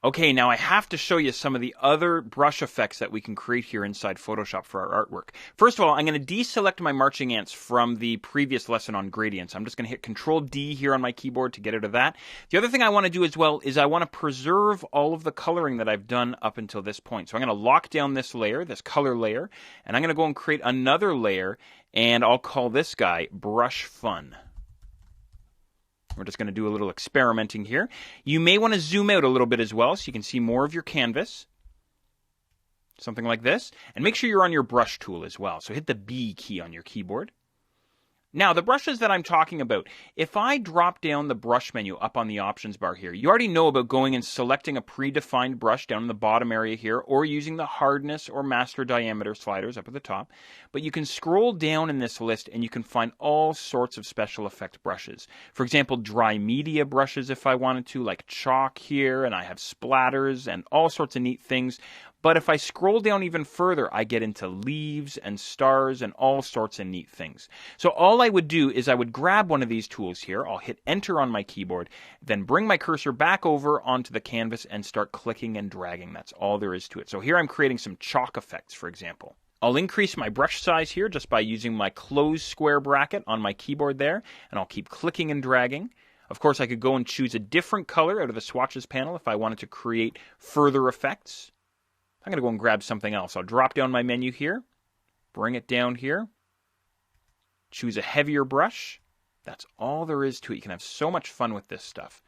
Okay, now I have to show you some of the other brush effects that we can create here inside Photoshop for our artwork. First of all, I'm going to deselect my marching ants from the previous lesson on gradients. I'm just going to hit Control D here on my keyboard to get rid of that. The other thing I want to do as well is I want to preserve all of the coloring that I've done up until this point. So I'm going to lock down this layer, this color layer, and I'm going to go and create another layer, and I'll call this guy Brush Fun. We're just going to do a little experimenting here. You may want to zoom out a little bit as well so you can see more of your canvas. Something like this. And make sure you're on your brush tool as well. So hit the B key on your keyboard. Now, the brushes that I'm talking about, if I drop down the brush menu up on the options bar here, you already know about going and selecting a predefined brush down in the bottom area here, or using the hardness or master diameter sliders up at the top. But you can scroll down in this list and you can find all sorts of special effect brushes. For example, dry media brushes if I wanted to, like chalk here, and I have splatters and all sorts of neat things. But if I scroll down even further, I get into leaves and stars and all sorts of neat things. So all I would do is I would grab one of these tools here. I'll hit Enter on my keyboard, then bring my cursor back over onto the canvas and start clicking and dragging. That's all there is to it. So here I'm creating some chalk effects, for example. I'll increase my brush size here just by using my close square bracket on my keyboard there, and I'll keep clicking and dragging. Of course, I could go and choose a different color out of the swatches panel if I wanted to create further effects. I'm going to go and grab something else. I'll drop down my menu here, bring it down here, choose a heavier brush. That's all there is to it. You can have so much fun with this stuff.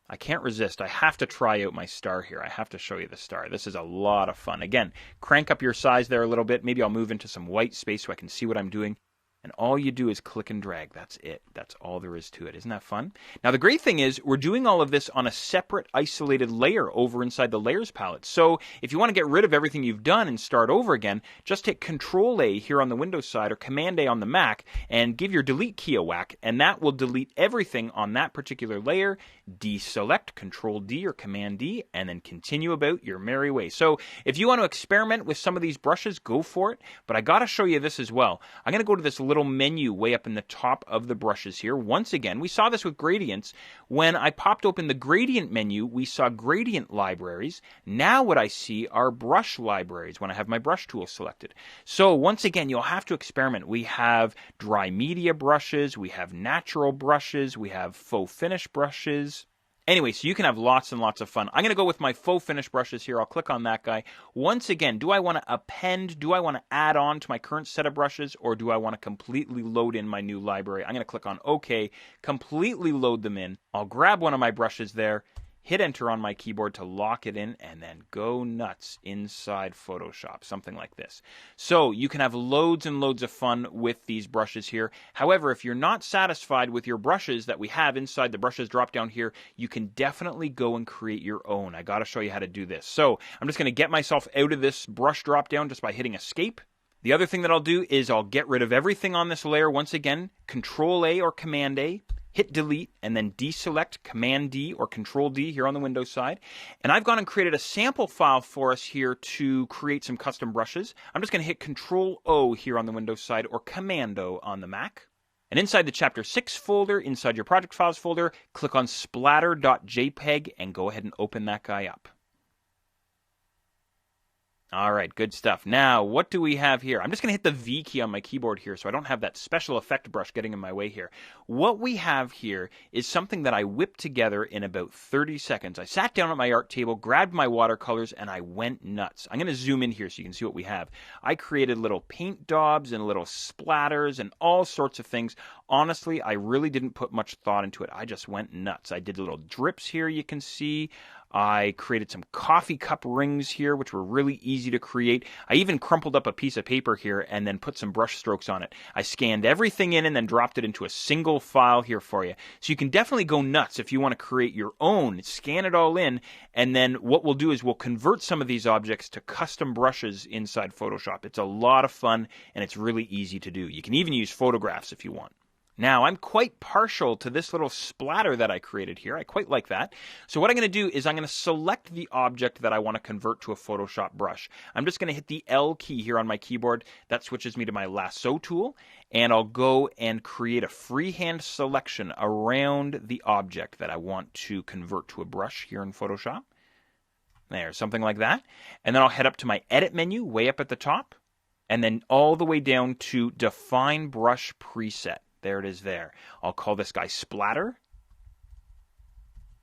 I can't resist. I have to try out my star here. I have to show you the star. This is a lot of fun. Again, crank up your size there a little bit. Maybe I'll move into some white space so I can see what I'm doing. And all you do is click and drag. That's it. That's all there is to it. Isn't that fun? Now, the great thing is we're doing all of this on a separate isolated layer over inside the Layers palette. So if you want to get rid of everything you've done and start over again, just hit Control-A here on the Windows side or Command-A on the Mac and give your Delete key a whack, and that will delete everything on that particular layer. Deselect, Control-D or Command-D, and then continue about your merry way. So if you want to experiment with some of these brushes, go for it. But I got to show you this as well. I'm going to go to this little menu way up in the top of the brushes here. Once again, we saw this with gradients. When I popped open the gradient menu, we saw gradient libraries. Now what I see are brush libraries when I have my brush tool selected. So once again, you'll have to experiment. We have dry media brushes, we have natural brushes, we have faux finish brushes. Anyway, so you can have lots and lots of fun. I'm going to go with my faux finish brushes here. I'll click on that guy. Once again, do I want to append, do I want to add on to my current set of brushes, or do I want to completely load in my new library? I'm going to click on OK, completely load them in. I'll grab one of my brushes there, hit Enter on my keyboard to lock it in, and then go nuts inside Photoshop, something like this. So you can have loads and loads of fun with these brushes here. However, if you're not satisfied with your brushes that we have inside the brushes drop down here, you can definitely go and create your own. I got to show you how to do this. So I'm just going to get myself out of this brush drop down just by hitting Escape. The other thing that I'll do is I'll get rid of everything on this layer. Once again, Control-A or Command-A. Hit Delete, and then deselect Command-D or Control-D here on the Windows side. And I've gone and created a sample file for us here to create some custom brushes. I'm just going to hit Control-O here on the Windows side or Command-O on the Mac. And inside the Chapter 6 folder, inside your Project Files folder, click on splatter.jpg and go ahead and open that guy up. All right, good stuff. Now, what do we have here? I'm just going to hit the V key on my keyboard here so I don't have that special effect brush getting in my way here. What we have here is something that I whipped together in about 30 seconds. I sat down at my art table, grabbed my watercolors, and I went nuts. I'm going to zoom in here so you can see what we have. I created little paint daubs and little splatters and all sorts of things. Honestly, I really didn't put much thought into it. I just went nuts. I did little drips here you can see. I created some coffee cup rings here, which were really easy to create. I even crumpled up a piece of paper here and then put some brush strokes on it. I scanned everything in and then dropped it into a single file here for you. So you can definitely go nuts if you want to create your own. Scan it all in, and then what we'll do is we'll convert some of these objects to custom brushes inside Photoshop. It's a lot of fun, and it's really easy to do. You can even use photographs if you want. Now, I'm quite partial to this little splatter that I created here. I quite like that. So what I'm going to do is I'm going to select the object that I want to convert to a Photoshop brush. I'm just going to hit the L key here on my keyboard. That switches me to my lasso tool. And I'll go and create a freehand selection around the object that I want to convert to a brush here in Photoshop. There, something like that. And then I'll head up to my Edit menu way up at the top. And then all the way down to Define Brush Preset. There it is there. I'll call this guy Splatter.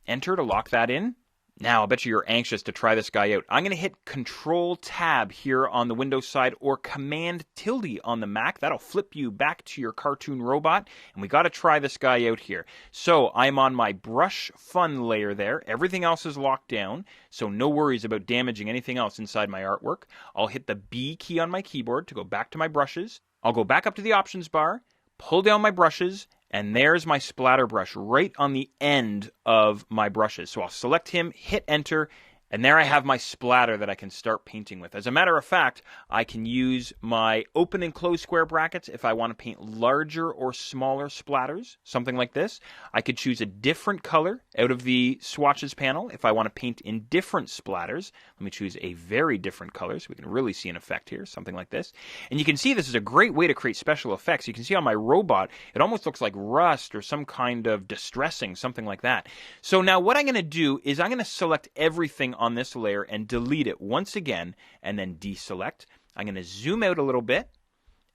Enter to lock that in. Now, I bet you're anxious to try this guy out. I'm going to hit Control-Tab here on the Windows side or Command-tilde on the Mac. That'll flip you back to your cartoon robot. And we got to try this guy out here. So I'm on my Brush Fun layer there. Everything else is locked down, so no worries about damaging anything else inside my artwork. I'll hit the B key on my keyboard to go back to my brushes. I'll go back up to the Options bar, pull down my brushes, and there's my splatter brush right on the end of my brushes. So I'll select him, hit enter, and there I have my splatter that I can start painting with. As a matter of fact, I can use my open and close square brackets if I want to paint larger or smaller splatters, something like this. I could choose a different color out of the swatches panel if I want to paint in different splatters. Let me choose a very different color so we can really see an effect here, something like this. And you can see this is a great way to create special effects. You can see on my robot, it almost looks like rust or some kind of distressing, something like that. So now what I'm going to do is I'm going to select everything on this layer and delete it once again and then deselect. I'm going to zoom out a little bit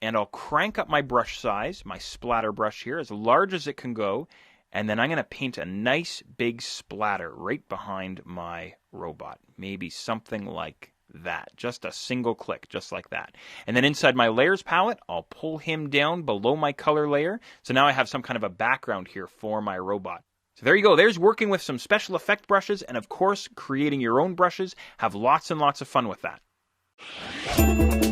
and I'll crank up my brush size, my splatter brush here, as large as it can go, and then I'm going to paint a nice big splatter right behind my robot. Maybe something like that. Just a single click, just like that. And then inside my layers palette, I'll pull him down below my color layer. So now I have some kind of a background here for my robot. So there you go. There's working with some special effect brushes and, of course, creating your own brushes. Have lots and lots of fun with that.